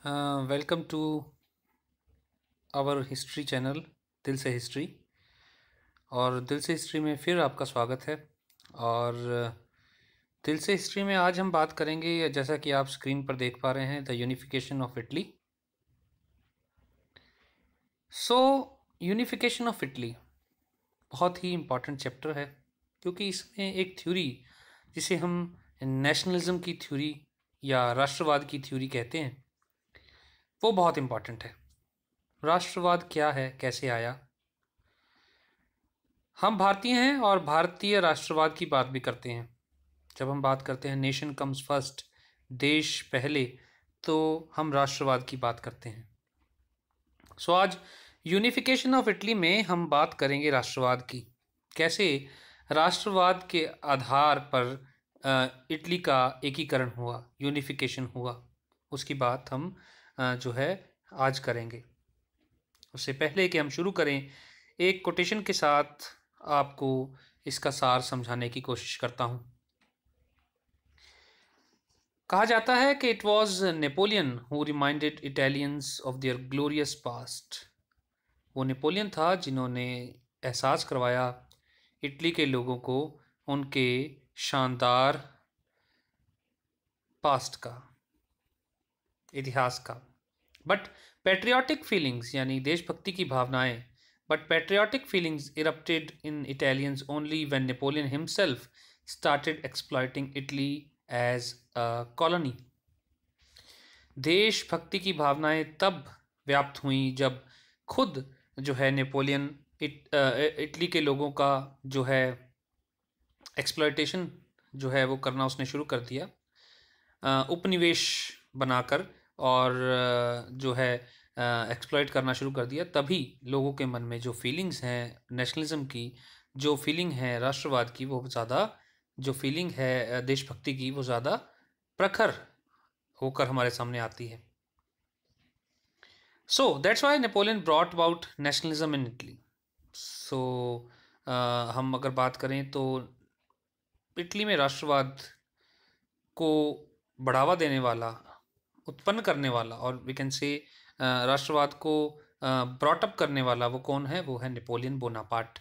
Welcome to our history channel दिल से history. और दिल से हिस्ट्री में फिर आपका स्वागत है। और दिल से हिस्ट्री में आज हम बात करेंगे, जैसा कि आप स्क्रीन पर देख पा रहे हैं, the unification of Italy. So unification of Italy बहुत ही इम्पॉर्टेंट चैप्टर है, क्योंकि इसमें एक थ्योरी जिसे हम नेशनलिज्म की थ्योरी या राष्ट्रवाद की थ्योरी कहते हैं, वो बहुत इम्पॉर्टेंट है। राष्ट्रवाद क्या है, कैसे आया? हम भारतीय हैं और भारतीय राष्ट्रवाद की बात भी करते हैं। जब हम बात करते हैं नेशन कम्स फर्स्ट, देश पहले, तो हम राष्ट्रवाद की बात करते हैं। सो आज यूनिफिकेशन ऑफ इटली में हम बात करेंगे राष्ट्रवाद की। कैसे राष्ट्रवाद के आधार पर इटली का एकीकरण हुआ, यूनिफिकेशन हुआ, उसकी बात हम जो है आज करेंगे। उससे पहले कि हम शुरू करें, एक कोटेशन के साथ आपको इसका सार समझाने की कोशिश करता हूं। कहा जाता है कि it was Napoleon who reminded Italians of their glorious past. वो नेपोलियन था जिन्होंने एहसास करवाया इटली के लोगों को उनके शानदार पास्ट का, इतिहास का। बट पैट्रियाटिक फीलिंग्स यानी देशभक्ति की भावनाएं, but patriotic feelings erupted in Italians only when Napoleon himself started exploiting Italy as a colony. देशभक्ति की भावनाएं तब व्याप्त हुई जब खुद जो है नेपोलियन इटली के लोगों का जो है एक्सप्लॉयटेशन जो है वो करना उसने शुरू कर दिया, उपनिवेश बनाकर, और जो है एक्सप्लॉइट करना शुरू कर दिया। तभी लोगों के मन में जो फीलिंग्स हैं नेशनलिज्म की, जो फीलिंग है राष्ट्रवाद की, वो ज़्यादा, जो फीलिंग है देशभक्ति की, वो ज़्यादा प्रखर होकर हमारे सामने आती है। So that's why Napoleon brought about nationalism in Italy. So हम अगर बात करें तो इटली में राष्ट्रवाद को बढ़ावा देने वाला, उत्पन्न करने वाला, और वी कैन से राष्ट्रवाद को ब्रॉट अप करने वाला वो कौन है? वो है नेपोलियन बोनापार्ट।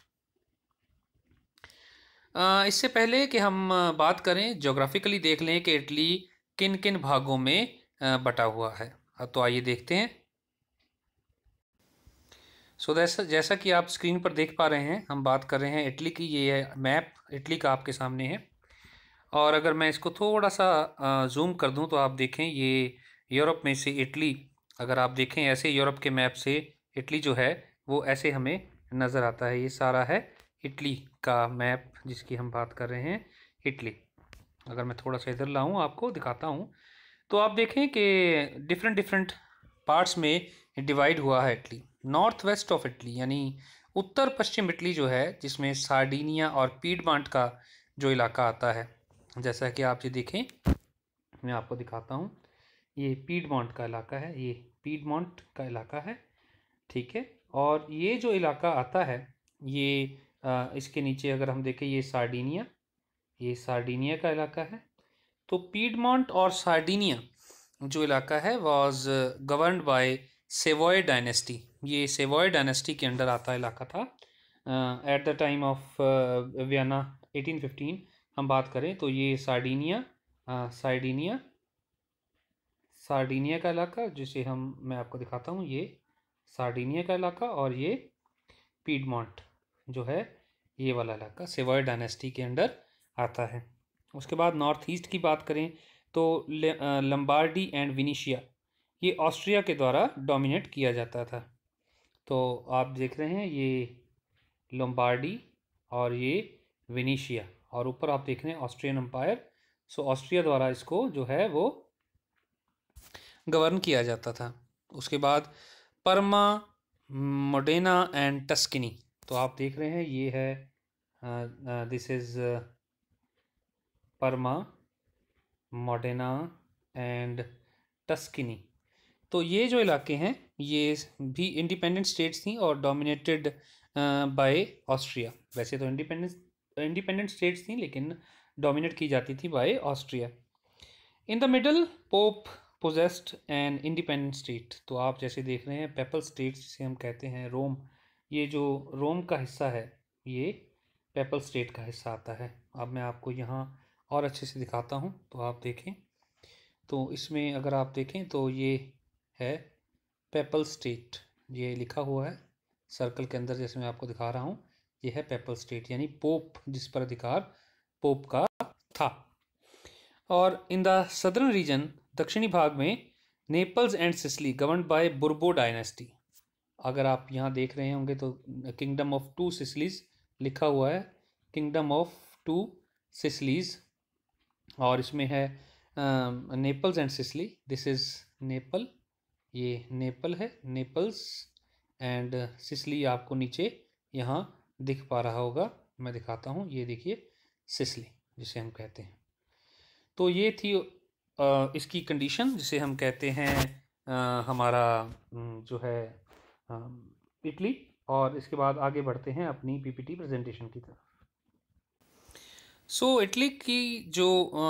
इससे पहले कि हम बात करें, ज्योग्राफिकली देख लें कि इटली किन किन भागों में बटा हुआ है। तो आइए देखते हैं। सो जैसा कि आप स्क्रीन पर देख पा रहे हैं, हम बात कर रहे हैं इटली की। ये मैप इटली का आपके सामने है, और अगर मैं इसको थोड़ा सा जूम कर दूं तो आप देखें, ये यूरोप में से इटली, अगर आप देखें ऐसे यूरोप के मैप से इटली जो है वो ऐसे हमें नज़र आता है। ये सारा है इटली का मैप जिसकी हम बात कर रहे हैं, इटली। अगर मैं थोड़ा सा इधर लाऊं, आपको दिखाता हूं, तो आप देखें कि डिफरेंट डिफरेंट पार्ट्स में डिवाइड हुआ है Italy. North west of Italy यानी उत्तर पश्चिम इटली जो है, जिसमें सार्डिनिया और पीडमांट का जो इलाका आता है, जैसा कि आप ये देखें, मैं आपको दिखाता हूँ, ये पीडमांट का इलाका है, ये पीडमांट का इलाका है, ठीक है। और ये जो इलाका आता है, ये इसके नीचे अगर हम देखें, ये सार्डिनिया, ये सार्डिनिया का इलाका है। तो पीडमांट और सार्डिनिया जो इलाका है was governed bye Savoy dynasty. ये सेवॉय डायनेस्टी के अंडर आता इलाका था at the time of Vienna 1815। हम बात करें तो ये सार्डिनिया, सार्डिनिया, सार्डिनिया का इलाका, जिसे मैं आपको दिखाता हूँ, ये सार्डिनिया का इलाका, और ये पीडमांट जो है, ये वाला इलाका सेवॉय डायनेस्टी के अंडर आता है। उसके बाद नॉर्थ ईस्ट की बात करें तो लंबार्डी एंड विनीशिया, ये ऑस्ट्रिया के द्वारा डोमिनेट किया जाता था। तो आप देख रहे हैं, ये लंबार्डी और ये विनीशिया, और ऊपर आप देख रहे हैं ऑस्ट्रियन एम्पायर। सो ऑस्ट्रिया द्वारा इसको जो है वो गवर्न किया जाता था। उसके बाद परमा, मोडेना एंड टस्किनी, तो आप देख रहे हैं, ये है this is Parma, Modena and Tuscany. तो ये जो इलाके हैं ये भी इंडिपेंडेंट स्टेट्स थी और डोमिनेटेड बाय ऑस्ट्रिया। वैसे तो इंडिपेंडेंट स्टेट्स थी, लेकिन डोमिनेट की जाती थी by Austria. In the middle pope possessed an independent state. तो आप जैसे देख रहे हैं पेपल स्टेट जिसे हम कहते हैं, रोम, ये जो रोम का हिस्सा है ये पेपल स्टेट का हिस्सा आता है। अब मैं आपको यहाँ और अच्छे से दिखाता हूँ तो आप देखें, तो इसमें अगर आप देखें तो ये है पेपल स्टेट, ये लिखा हुआ है सर्कल के अंदर जैसे मैं आपको दिखा रहा हूँ, ये है पेपल स्टेट, यानी पोप जिस पर अधिकार पोप का था। और इन द सदर्न रीजन, दक्षिणी भाग में, Naples and Sicily governed by Bourbon dynasty. अगर आप यहाँ देख रहे होंगे तो किंगडम ऑफ टू सिसिलीज लिखा हुआ है, किंगडम ऑफ टू सिसिलीज, और इसमें है Naples and Sicily, this is nipple, ये नेपल है, नेपल्स, एंड सिसिली आपको नीचे यहाँ दिख पा रहा होगा, मैं दिखाता हूँ, ये देखिए सिसिली जिसे हम कहते हैं। तो ये थी इसकी कंडीशन जिसे हम कहते हैं हमारा जो है इटली। और इसके बाद आगे बढ़ते हैं अपनी पीपीटी प्रेजेंटेशन की तरफ। सो इटली की जो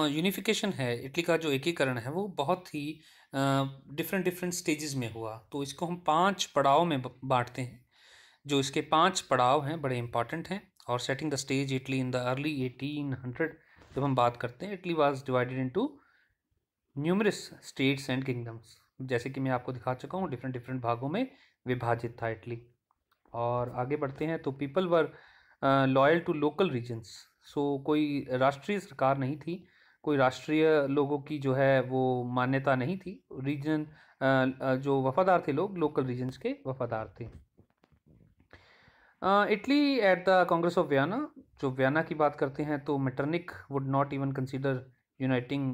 यूनिफिकेशन है, इटली का जो एकीकरण है, वो बहुत ही डिफरेंट डिफरेंट स्टेजेस में हुआ। तो इसको हम 5 पड़ाव में बांटते हैं। जो इसके 5 पड़ाव हैं बड़े इंपॉर्टेंट हैं। और setting the stage Italy in the early 1800, जब हम बात करते हैं, Italy was divided into numerous states and kingdoms. जैसे कि मैं आपको दिखा चुका हूँ, डिफरेंट डिफरेंट भागों में विभाजित था इटली। और आगे बढ़ते हैं तो people were loyal to local regions. So कोई राष्ट्रीय सरकार नहीं थी, कोई राष्ट्रीय लोगों की जो है वो मान्यता नहीं थी। रीजन जो वफादार थे लोग, लोकल रीजन्स के वफादार थे। Italy at the Congress of Vienna, जो वियना की बात करते हैं, तो Metternich would not even consider uniting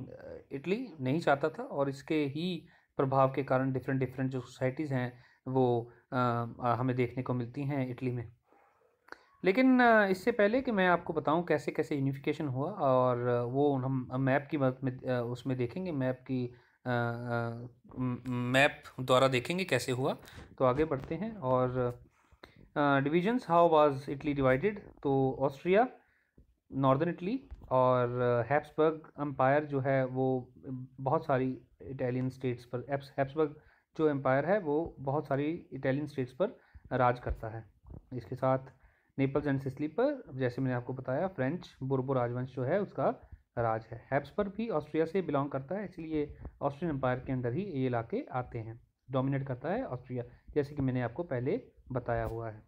Italy, नहीं चाहता था। और इसके ही प्रभाव के कारण डिफरेंट डिफरेंट जो सोसाइटीज़ हैं वो हमें देखने को मिलती हैं इटली में। लेकिन इससे पहले कि मैं आपको बताऊं कैसे कैसे यूनिफिकेशन हुआ, और वो हम मैप की बात में उसमें देखेंगे, मैप की मैप द्वारा देखेंगे कैसे हुआ। तो आगे बढ़ते हैं। और divisions, how was Italy divided, तो ऑस्ट्रिया, नॉर्दर्न इटली, और हैप्सबर्ग एम्पायर जो है वो बहुत सारी इटालियन स्टेट्स पर, हैप्सबर्ग जो एम्पायर है वो बहुत सारी इटालियन स्टेट्स पर राज करता है। इसके साथ नेपल्स एंड सिसिली पर, जैसे मैंने आपको बताया, फ्रेंच बुर्बो राजवंश जो है उसका राज है। हैप्सबर्ग भी ऑस्ट्रिया से बिलोंग करता है, इसलिए ऑस्ट्रियन एम्पायर के अंदर ही ये इलाके आते हैं। डोमिनेट करता है ऑस्ट्रिया, जैसे कि मैंने आपको पहले बताया हुआ है।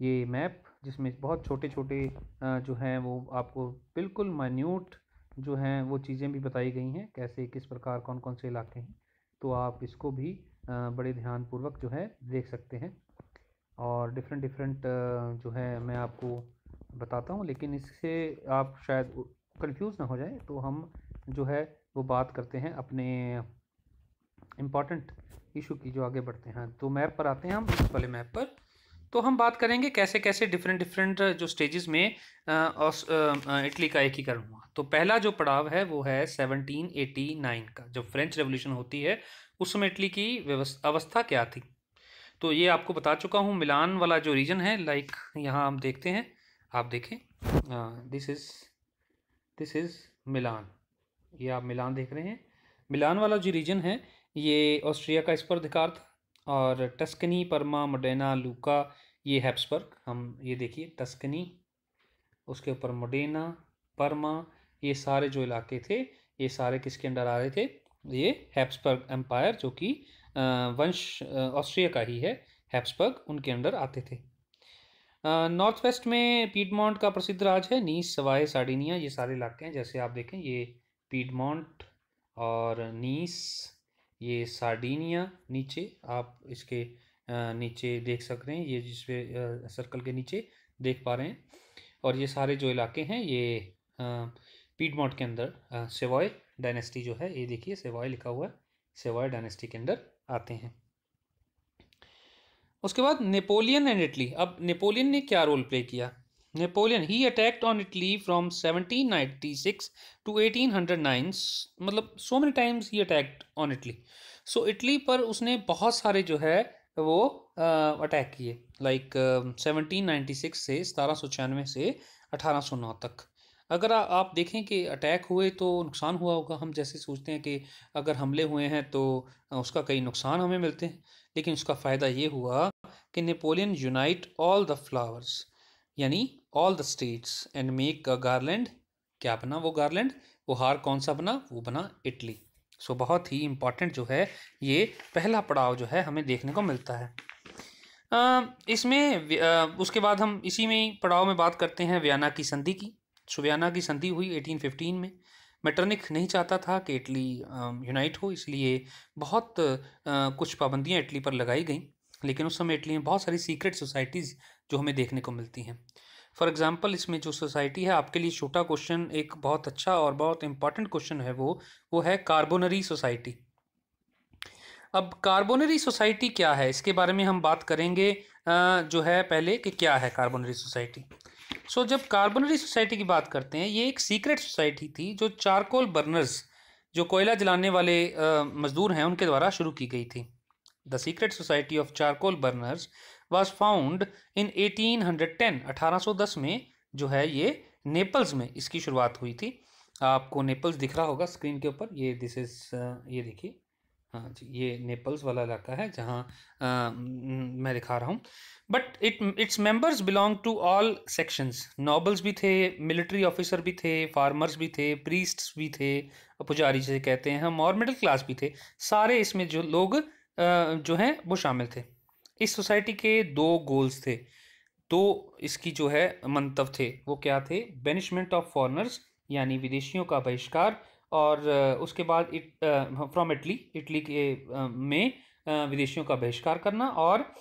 ये मैप जिसमें बहुत छोटे छोटे जो हैं वो आपको बिल्कुल माइन्यूट जो हैं वो चीज़ें भी बताई गई हैं, कैसे किस प्रकार कौन कौन से इलाके हैं। तो आप इसको भी बड़े ध्यानपूर्वक जो है देख सकते हैं। और डिफरेंट डिफरेंट जो है मैं आपको बताता हूँ, लेकिन इससे आप शायद कंफ्यूज ना हो जाए, तो हम जो है वो बात करते हैं अपने इम्पॉर्टेंट इशू की, जो आगे बढ़ते हैं। तो मैप पर आते हैं हम, इस वाले मैप पर। तो हम बात करेंगे कैसे कैसे डिफरेंट डिफरेंट जो स्टेजेस में इटली का एकीकरण हुआ। तो पहला जो पड़ाव है वो है 1789 का, जब फ्रेंच रेवोल्यूशन होती है उस समय इटली की अवस्था क्या थी। तो ये आपको बता चुका हूँ। मिलान वाला जो रीजन है, लाइक यहाँ हम देखते हैं, आप देखें, दिस इज़ मिलान, ये आप मिलान देख रहे हैं। मिलान वाला जो रीजन है ये ऑस्ट्रिया का इस पर अधिकार था। और टस्कनी, परमा, मोडेना, लूका, ये हैप्सबर्ग, हम ये देखिए टस्कनी, उसके ऊपर मोडेना, परमा, ये सारे जो इलाके थे ये सारे किसके अंडर आ रहे थे, ये हैप्सबर्ग एम्पायर, जो कि वंश ऑस्ट्रिया का ही है, हैप्सबर्ग, उनके अंडर आते थे। नॉर्थ वेस्ट में पीडमोंट का प्रसिद्ध राज है, नीस, सवाई, सार्डिनिया, ये सारे इलाके हैं। जैसे आप देखें, ये पीडमोंट और नीस, ये सार्डिनिया, नीचे आप इसके नीचे देख सक रहे हैं, ये जिसपे सर्कल के नीचे देख पा रहे हैं। और ये सारे जो इलाके हैं ये पीडमोंट के अंदर सेवॉय डायनेस्टी जो है, ये देखिए सेवॉय लिखा हुआ है, सेवॉय डायनेस्टी के अंदर आते हैं। उसके बाद नेपोलियन एंड इटली। अब नेपोलियन ने क्या रोल प्ले किया। Napoleon he attacked on Italy from 1796 to 1809, मतलब so many times he attacked on Italy. So Italy पर उसने बहुत सारे जो है वो अटैक किए, लाइक 1796 से 1796 से 1809 तक। अगर आप देखें कि अटैक हुए तो नुकसान हुआ होगा, हम जैसे सोचते हैं कि अगर हमले हुए हैं तो उसका कई नुकसान हमें मिलते हैं, लेकिन उसका फ़ायदा ये हुआ कि Napoleon unite all the flowers, यानी all the states and make a garland. क्या बना वो गार्लैंड? वो हार कौन सा बना? वो बना इटली। सो बहुत ही इम्पॉर्टेंट जो है ये पहला पड़ाव जो है हमें देखने को मिलता है। इसमें उसके बाद हम इसी में ही पड़ाव में बात करते हैं वियना की संधि की। सो वियना की संधि हुई 1815 में। मेटरनिख नहीं चाहता था कि इटली यूनाइट हो, इसलिए बहुत कुछ पाबंदियां इटली पर लगाई गई, लेकिन उस समय इटली में बहुत सारी सीक्रेट सोसाइटीज़ जो हमें देखने को मिलती हैं। फॉर एग्जांपल इसमें जो सोसाइटी है, आपके लिए छोटा क्वेश्चन, एक बहुत अच्छा और बहुत इंपॉर्टेंट क्वेश्चन है, वो है कार्बोनरी सोसाइटी। अब कार्बोनरी सोसाइटी क्या है, इसके बारे में हम बात करेंगे जो है पहले कि क्या है कार्बोनरी सोसाइटी। सो जब कार्बोनरी सोसाइटी की बात करते हैं, ये एक सीक्रेट सोसाइटी थी जो चारकोल बर्नर्स, जो कोयला जलाने वाले मजदूर हैं, उनके द्वारा शुरू की गई थी। The secret society of charcoal burners was found in 1810, 1810 में जो है ये नेपल्स में इसकी शुरुआत हुई थी। आपको नेपल्स दिख रहा होगा स्क्रीन के ऊपर, ये दिस इज ये देखिए, हाँ जी, ये नेपल्स वाला इलाका है जहाँ मैं दिखा रहा हूँ। But its members belong to all sections. Nobles भी थे, मिलिट्री ऑफिसर भी थे, फार्मर्स भी थे, प्रीस्ट्स भी थे, पुजारी जिसे कहते हैं हम, और मिडिल क्लास भी थे। सारे इसमें जो लोग जो हैं वो शामिल थे। इस सोसाइटी के दो गोल्स थे, दो इसकी जो है मंतव थे। वो क्या थे? बेनिशमेंट ऑफ फॉरेनर्स, यानी विदेशियों का बहिष्कार, और उसके बाद फ्रॉम इटली, इटली के में विदेशियों का बहिष्कार करना, और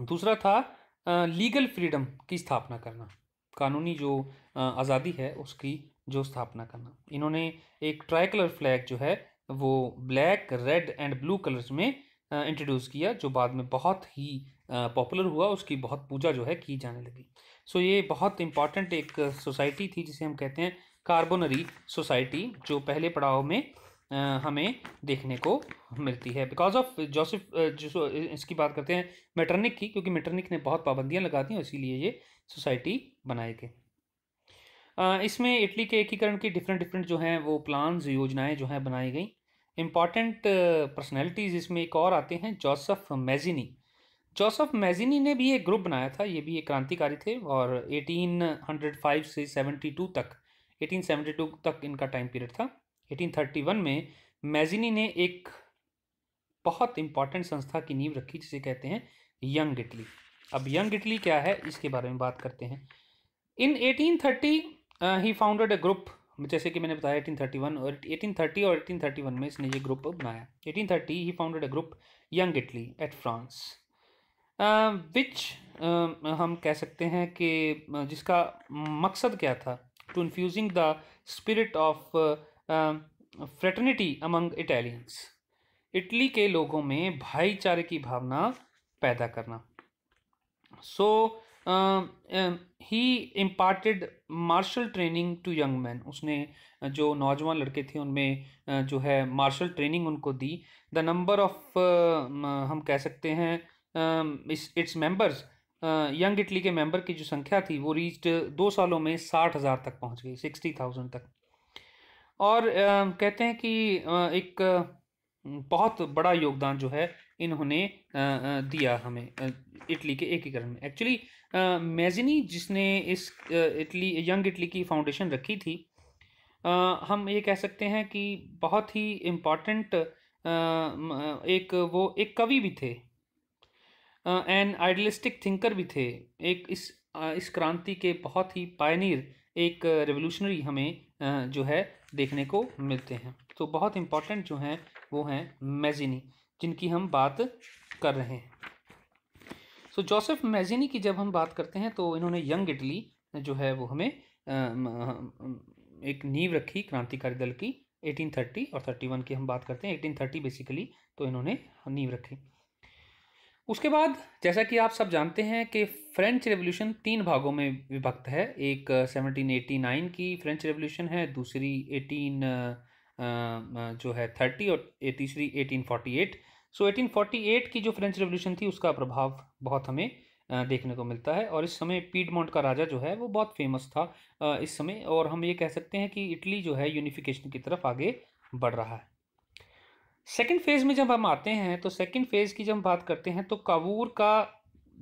दूसरा था लीगल फ्रीडम की स्थापना करना, कानूनी जो आज़ादी है उसकी जो स्थापना करना। इन्होंने एक ट्राई कलर फ्लैग जो है वो black, red and blue colours में इंट्रोड्यूस किया, जो बाद में बहुत ही पॉपुलर हुआ, उसकी बहुत पूजा जो है की जाने लगी। सो ये बहुत इंपॉर्टेंट एक सोसाइटी थी जिसे हम कहते हैं कार्बोनरी सोसाइटी, जो पहले पड़ाव में हमें देखने को मिलती है। बिकॉज ऑफ जोसेफ, जो इसकी बात करते हैं मेटरनिक की, क्योंकि मेटरनिक ने बहुत पाबंदियां लगा दी, इसीलिए ये सोसाइटी बनाई गई। इसमें इटली के एकीकरण की डिफरेंट डिफरेंट जो हैं वो प्लान्स, योजनाएं जो हैं बनाई गई। इंपॉर्टेंट पर्सनैलिटीज़ इसमें एक और आते हैं, जोसेफ मैजिनी। जोसेफ मैजिनी ने भी एक ग्रुप बनाया था, ये भी एक क्रांतिकारी थे, और 1805 से 72 तक, 1872 तक इनका टाइम पीरियड था। 1831 में मैजिनी ने एक बहुत इंपॉर्टेंट संस्था की नींव रखी जिसे कहते हैं यंग इटली। अब यंग इटली क्या है इसके बारे में बात करते हैं। इन 1830 ही फाउंडेड अ ग्रुप, जैसे कि मैंने बताया 1831 और 1830 और 1831 में इसने ये ग्रुप बनाया। 1830 he founded a group Young Italy at France, which हम कह सकते हैं कि जिसका मकसद क्या था? To infusing the spirit of fraternity among Italians, Italy के लोगों में भाईचारे की भावना पैदा करना। So he imparted martial training to young man, उसने जो नौजवान लड़के थे उनमें जो है मार्शल ट्रेनिंग उनको दी। द नंबर ऑफ हम कह सकते हैं इट्स मेंबर्स, यंग इटली के मेंबर की जो संख्या थी वो रीच्ड 2 सालों में 60,000 तक पहुंच गई, 60,000 तक। और कहते हैं कि एक बहुत बड़ा योगदान जो है इन्होंने दिया हमें इटली के एकीकरण में। एक्चुअली मैजिनी जिसने इस इटली, यंग इटली की फाउंडेशन रखी थी, हम ये कह सकते हैं कि बहुत ही इम्पॉर्टेंट एक वो एक कवि भी थे, एन आइडियलिस्टिक थिंकर भी थे, एक इस क्रांति के बहुत ही पायनियर, एक रेवोल्यूशनरी हमें जो है देखने को मिलते हैं। तो बहुत इंपॉर्टेंट जो हैं वो हैं मैजिनी, जिनकी हम बात कर रहे हैं। सो जोसेफ मैजिनी की जब हम बात करते हैं तो इन्होंने यंग इटली जो है वो हमें एक नींव रखी क्रांतिकारी दल की। 1830 और 31 की हम बात करते हैं, 1830 बेसिकली तो इन्होंने नींव रखी। उसके बाद जैसा कि आप सब जानते हैं कि फ्रेंच रेवोल्यूशन 3 भागों में विभक्त है। एक 1789 की फ्रेंच रेवोल्यूशन है, दूसरी 18 जो है 30, और तीसरी 1848। सो 1848 की जो फ्रेंच रेवोल्यूशन थी उसका प्रभाव बहुत हमें देखने को मिलता है। और इस समय पीडमोंट का राजा जो है वो बहुत फेमस था इस समय, और हम ये कह सकते हैं कि इटली जो है यूनिफिकेशन की तरफ आगे बढ़ रहा है। सेकेंड फेज़ में जब हम आते हैं तो सेकेंड फेज़ की जब हम बात करते हैं तो कावूर का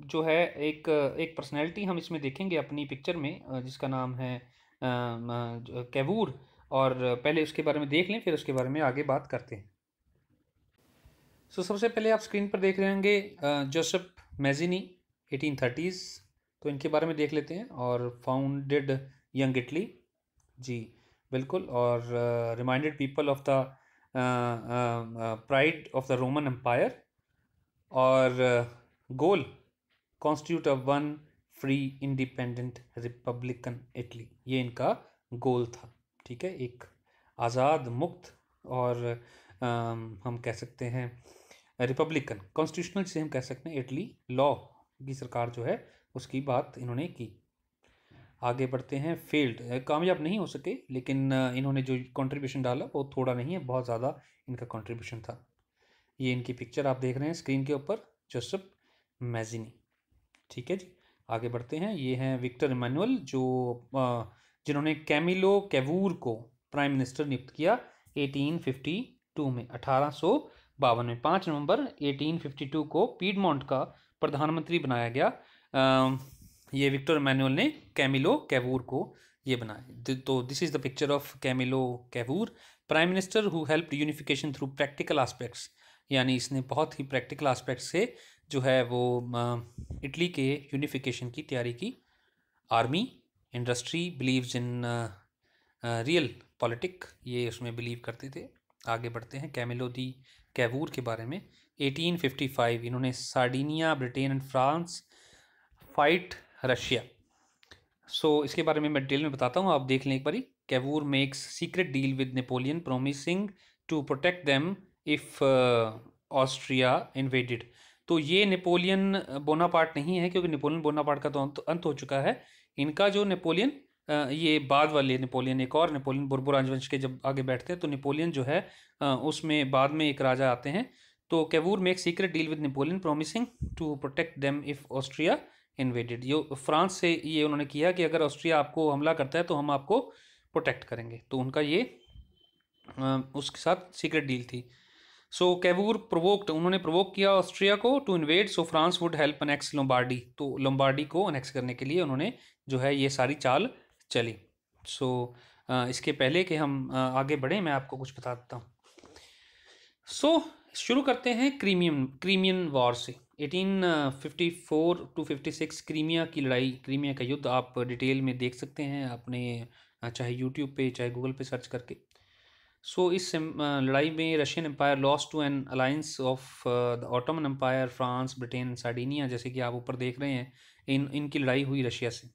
जो है एक एक पर्सनैलिटी हम इसमें देखेंगे अपनी पिक्चर में, जिसका नाम है कैवूर। और पहले उसके बारे में देख लें, फिर उसके बारे में आगे बात करते हैं। सबसे पहले आप स्क्रीन पर देख रहे होंगे जोसेफ मैजिनी 1830s, तो इनके बारे में देख लेते हैं। और फाउंडेड यंग इटली, जी बिल्कुल। और reminded people of the pride of the Roman Empire. और goal constitute of one free independent republican Italy, ये इनका गोल था। ठीक है, एक आज़ाद मुक्त और हम कह सकते हैं रिपब्लिकन कॉन्स्टिट्यूशनल से हम कह सकते हैं इटली लॉ की सरकार जो है उसकी बात इन्होंने की। आगे बढ़ते हैं। फेल्ड, कामयाब नहीं हो सके, लेकिन इन्होंने जो कंट्रीब्यूशन डाला वो थोड़ा नहीं है, बहुत ज़्यादा इनका कंट्रीब्यूशन था। ये इनकी पिक्चर आप देख रहे हैं स्क्रीन के ऊपर, जोसेफ मैजिनी। ठीक है जी, आगे बढ़ते हैं। ये हैं विक्टर इमैनुअल, जो जिन्होंने कैमिलो कैवूर को प्राइम मिनिस्टर नियुक्त किया 1852 में, 1852 में 5 नवंबर 1852 को पीडमोंट का प्रधानमंत्री बनाया गया। ये विक्टर इमैनुअल ने कैमिलो कैवूर को ये बनाया। तो this is the picture of Camillo Cavour, prime minister who helped unification through practical aspects, यानी इसने बहुत ही प्रैक्टिकल एस्पेक्ट से जो है वो इटली के यूनिफिकेशन की तैयारी की। Army, industry, believes in real politic, ये उसमें बिलीव करते थे। आगे बढ़ते हैं कैमिलो दी कैवूर के बारे में। 1855 इन्होंने Sardinia, Britain and France fight Russia. इसके बारे में मैं डिटेल में बताता हूँ, आप देख लें एक बारी। Cavour makes secret deal with Napoleon promising to protect them if Austria invaded. तो ये नेपोलियन बोनापार्ट नहीं है, क्योंकि नेपोलियन बोनापार्ट का तो अंत हो चुका है। इनका जो नेपोलियन ये बाद वाले नेपोलियन, एक और नेपोलियन बुर्बो राजवंश के जब आगे बैठते हैं तो नेपोलियन जो है उसमें बाद में एक राजा आते हैं। तो Cavour make secret deal with Napoleon promising to protect them if Austria invaded. ये फ्रांस से ये उन्होंने किया कि अगर ऑस्ट्रिया आपको हमला करता है तो हम आपको प्रोटेक्ट करेंगे। तो उनका ये उसके साथ सीक्रेट डील थी। कैवूर प्रोवोक्ड, उन्होंने प्रोवोक किया ऑस्ट्रिया को to invade, so France would help annex Lombardy. तो लोम्बार्डी को अनेक्स करने के लिए उन्होंने जो है ये सारी चाल चली। इसके पहले कि हम आगे बढ़ें मैं आपको कुछ बता देता हूँ। शुरू करते हैं क्रीमियन वॉर से। 1854 टू 56 क्रीमिया की लड़ाई, क्रीमिया का युद्ध आप डिटेल में देख सकते हैं अपने चाहे यूट्यूब पे चाहे गूगल पे सर्च करके। इस लड़ाई में Russian empire lost to an alliance of the Ottoman empire, France, Britain, Sardinia, जैसे कि आप ऊपर देख रहे हैं। इनकी लड़ाई हुई रशिया से।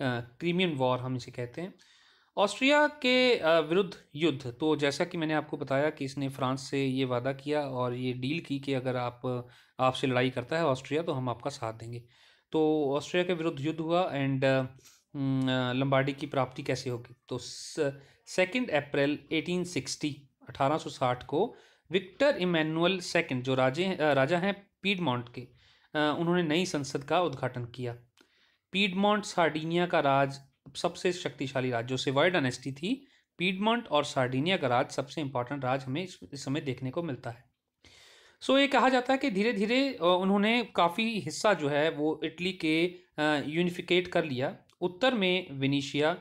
क्रीमियन वॉर हम इसे कहते हैं। ऑस्ट्रिया के विरुद्ध युद्ध, तो जैसा कि मैंने आपको बताया कि इसने फ्रांस से ये वादा किया और ये डील की कि अगर आपसे लड़ाई करता है ऑस्ट्रिया तो हम आपका साथ देंगे। तो ऑस्ट्रिया के विरुद्ध युद्ध हुआ एंड लंबार्डी की प्राप्ति कैसे होगी। तो 2 अप्रैल 1860 को विक्टर इमैनुअल सेकंड, जो राजा हैं पीडमोंट के, उन्होंने नई संसद का उद्घाटन किया। पीडमोंट सार्डिनिया का राज सबसे शक्तिशाली राज, जो सेवॉयड डायनेस्टी थी, पीडमोंट और सार्डिनिया का राज सबसे इंपॉर्टेंट राज हमें इस समय देखने को मिलता है। ये कहा जाता है कि धीरे धीरे उन्होंने काफ़ी हिस्सा जो है वो इटली के यूनिफिकेट कर लिया। उत्तर में वेनिशिया,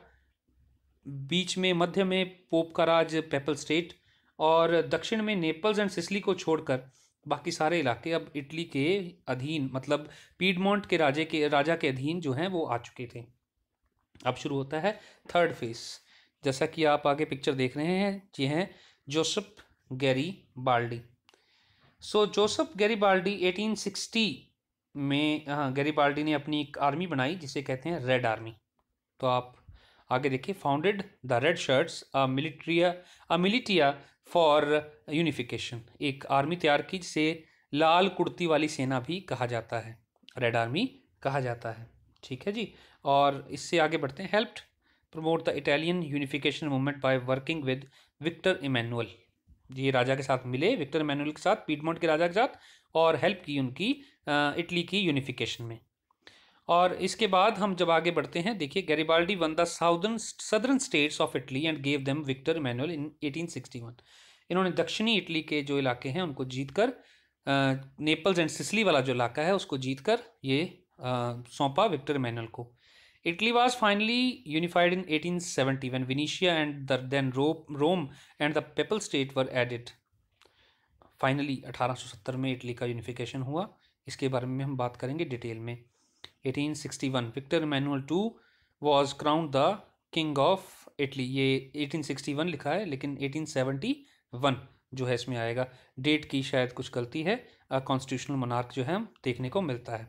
बीच में मध्य में पोप का राज पेपल स्टेट, और दक्षिण में नेपल्स एंड सिसिली को छोड़कर बाकी सारे इलाके अब इटली के अधीन, मतलब पीडमोंट के राजा के अधीन जो हैं वो आ चुके थे। अब शुरू होता है थर्ड फेज, जैसा कि आप आगे पिक्चर देख रहे हैं। ये हैं जोसेफ गैरीबाल्डी। जोसेफ गैरीबाल्डी 1860 में गैरीबाल्डी ने अपनी एक आर्मी बनाई जिसे कहते हैं रेड आर्मी। तो आप आगे देखिए, founded the red shirts a militia for unification, एक आर्मी तैयार की जिसे लाल कुर्ती वाली सेना भी कहा जाता है, रेड आर्मी कहा जाता है। ठीक है जी, और इससे आगे बढ़ते हैं। Helped promote the Italian unification movement by working with Victor Emmanuel. ये राजा के साथ मिले, विक्टर इमैनुअल के साथ, पीडमोंट के राजा के साथ, और हेल्प की उनकी इटली की यूनिफिकेशन में। और इसके बाद हम जब आगे बढ़ते हैं, देखिए Garibaldi won the southern states of Italy and gave them Victor Emmanuel in 1861। इन्होंने दक्षिणी इटली के जो इलाके हैं उनको जीतकर, नेपल्स एंड सिसिली वाला जो इलाका है उसको जीतकर ये सौंपा विक्टर इमैनुअल को। Italy was finally unified in 1870 when Venetia and then Rome and the Papal State were added. Finally 1870 में इटली का यूनिफिकेशन हुआ। इसके बारे में हम बात करेंगे डिटेल में। 1861 Victor Emmanuel II was crowned the king of Italy. ये 1861 लिखा है लेकिन 1871 जो है इसमें आएगा। डेट की शायद कुछ गलती है। कॉन्स्टिट्यूशनल मोनार्क जो है हम देखने को मिलता है।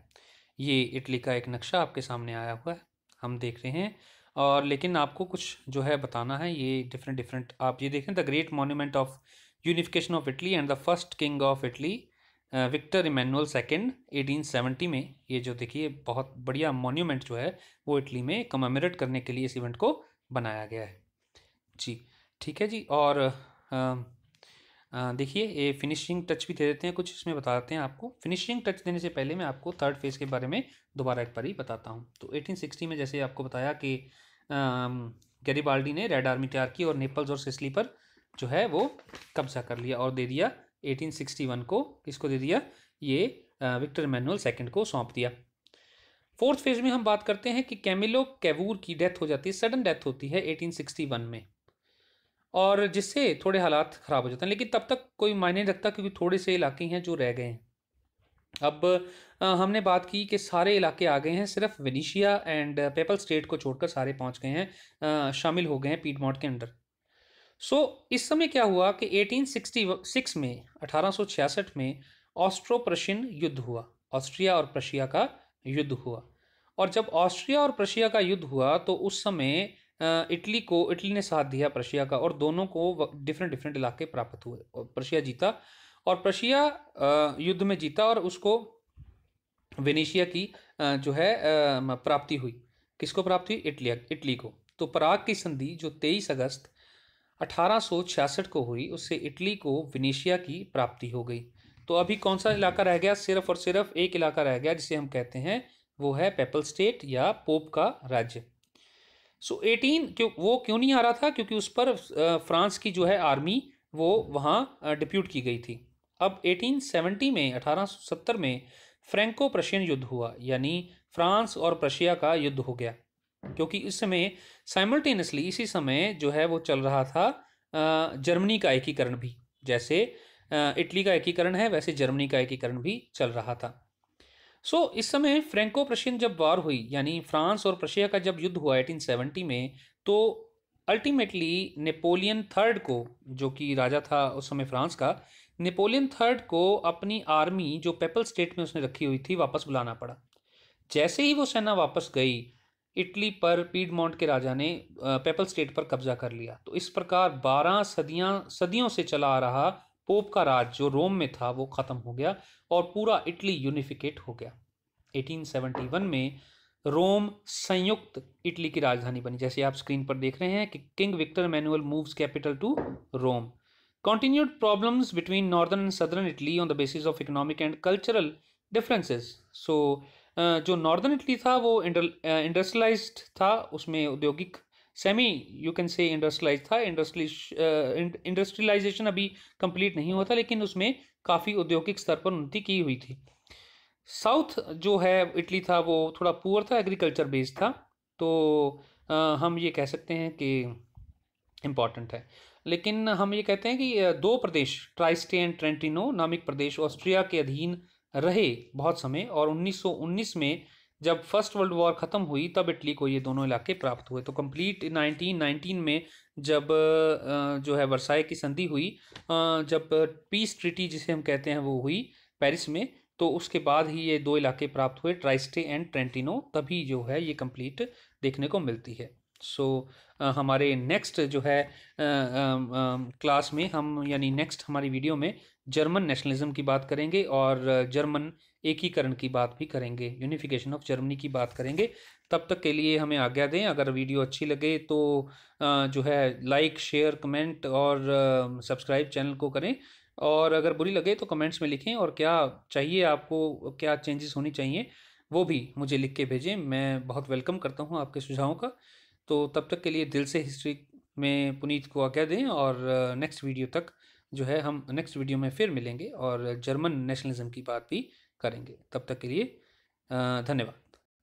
ये इटली का एक नक्शा आपके सामने आया हुआ है, हम देख रहे हैं। और लेकिन आपको कुछ जो है बताना है, ये डिफरेंट आप ये देखें, the great monument of unification of Italy and the first king of Italy Victor Emmanuel II 1870 में, ये जो देखिए बहुत बढ़िया मॉन्यूमेंट जो है वो इटली में कमेमोरेट करने के लिए इस इवेंट को बनाया गया है जी। ठीक है जी। और देखिए ये फिनिशिंग टच भी दे देते हैं, कुछ इसमें बताते हैं आपको। फिनिशिंग टच देने से पहले मैं आपको थर्ड फेज़ के बारे में दोबारा एक बार ही बताता हूँ। तो 1860 में जैसे आपको बताया कि गैरिबाल्डी ने रेड आर्मी तैयार की और नेपल्स और सिसिली पर जो है वो कब्जा कर लिया और दे दिया 1861 को, किसको दे दिया, ये विक्टर इमैनुअल II को सौंप दिया। फोर्थ फेज में हम बात करते हैं कि कैमिलो कैवूर की डेथ हो जाती है, सडन डेथ होती है 1861 में, और जिससे थोड़े हालात ख़राब हो जाते हैं। लेकिन तब तक कोई मायने नहीं रखता क्योंकि थोड़े से इलाके हैं जो रह गए हैं। अब हमने बात की कि सारे इलाके आ गए हैं, सिर्फ वेनेशिया एंड पेपल स्टेट को छोड़कर सारे पहुंच गए हैं, शामिल हो गए हैं पीडमॉन्ट के अंडर। इस समय क्या हुआ कि 1866 में 1866 में ऑस्ट्रो प्रशियन युद्ध हुआ, ऑस्ट्रिया और प्रशिया का युद्ध हुआ। और जब ऑस्ट्रिया और प्रशिया का युद्ध हुआ तो उस समय इटली ने साथ दिया प्रशिया का, और दोनों को डिफरेंट इलाके प्राप्त हुए और प्रशिया जीता। और प्रशिया युद्ध में जीता और उसको वेनेशिया की जो है प्राप्ति हुई। किसको प्राप्ति हुई? इटली को। तो पराग की संधि जो 23 अगस्त 1866 को हुई, उससे इटली को वेनेशिया की प्राप्ति हो गई। तो अभी कौन सा इलाका रह गया? सिर्फ और सिर्फ एक इलाका रह गया जिसे हम कहते हैं वो है पेपल स्टेट या पोप का राज्य। 18 वो क्यों नहीं आ रहा था? क्योंकि उस पर फ्रांस की जो है आर्मी वो वहाँ डिप्यूट की गई थी। अब 1870 में 1870 में फ्रैंको प्रशियन युद्ध हुआ, यानी फ्रांस और प्रशिया का युद्ध हो गया, क्योंकि इस समय साइमल्टेनियसली इसी समय जो है वो चल रहा था जर्मनी का एकीकरण भी। जैसे इटली का एकीकरण है वैसे जर्मनी का एकीकरण भी चल रहा था। इस समय फ्रैंको प्रशियन जब वॉर हुई, यानी फ्रांस और प्रशिया का जब युद्ध हुआ 1870 में, तो अल्टीमेटली नेपोलियन III को, जो कि राजा था उस समय फ्रांस का, नेपोलियन III को अपनी आर्मी जो पेपल स्टेट में उसने रखी हुई थी वापस बुलाना पड़ा। जैसे ही वो सेना वापस गई, इटली पर पीडमॉन्ट के राजा ने पेपल स्टेट पर कब्जा कर लिया। तो इस प्रकार 12 सदियों से चला आ रहा पोप का राज जो रोम में था वो ख़त्म हो गया और पूरा इटली यूनिफिकेट हो गया। 1871 में रोम संयुक्त इटली की राजधानी बनी, जैसे आप स्क्रीन पर देख रहे हैं कि king Victor Emmanuel moves capital to Rome. Continued problems between northern and southern Italy on the basis of economic and cultural differences. जो नॉर्दर्न इटली था वो इंडस्ट्रियलाइज्ड था, उसमें औद्योगिक semi you can say industrialise था। इंडस्ट्रियलाइजेशन अभी complete नहीं हुआ था, लेकिन उसमें काफ़ी औद्योगिक स्तर पर उन्नति की हुई थी। साउथ जो है इटली था वो थोड़ा पुअर था, एग्रीकल्चर बेस्ड था। तो हम ये कह सकते हैं कि इम्पॉर्टेंट है। लेकिन हम ये कहते हैं कि दो प्रदेश, ट्राइस्टे एंड ट्रेंटिनो नामक प्रदेश, ऑस्ट्रिया के अधीन रहे बहुत समय, और 1919 में जब फर्स्ट वर्ल्ड वॉर ख़त्म हुई तब इटली को ये दोनों इलाके प्राप्त हुए। तो कंप्लीट 1919 में जब जो है वर्साई की संधि हुई, जब पीस ट्रीटी जिसे हम कहते हैं वो हुई पेरिस में, तो उसके बाद ही ये दो इलाके प्राप्त हुए, ट्राइस्टे एंड ट्रेंटिनो, तभी जो है ये कंप्लीट देखने को मिलती है। हमारे नेक्स्ट जो है क्लास में हम, यानी नेक्स्ट हमारी वीडियो में जर्मन नेशनलिज्म की बात करेंगे और जर्मन एकीकरण की बात भी करेंगे, यूनिफिकेशन ऑफ जर्मनी की बात करेंगे। तब तक के लिए हमें आज्ञा दें। अगर वीडियो अच्छी लगे तो जो है लाइक, शेयर, कमेंट और सब्सक्राइब चैनल को करें, और अगर बुरी लगे तो कमेंट्स में लिखें और क्या चाहिए आपको, क्या चेंजेस होनी चाहिए वो भी मुझे लिख के भेजें। मैं बहुत वेलकम करता हूँ आपके सुझावों का। तो तब तक के लिए दिल से हिस्ट्री में पुनीत को आज्ञा दें, और नेक्स्ट वीडियो तक जो है हम नेक्स्ट वीडियो में फिर मिलेंगे और जर्मन नेशनलिज्म की बात भी करेंगे। तब तक के लिए धन्यवाद।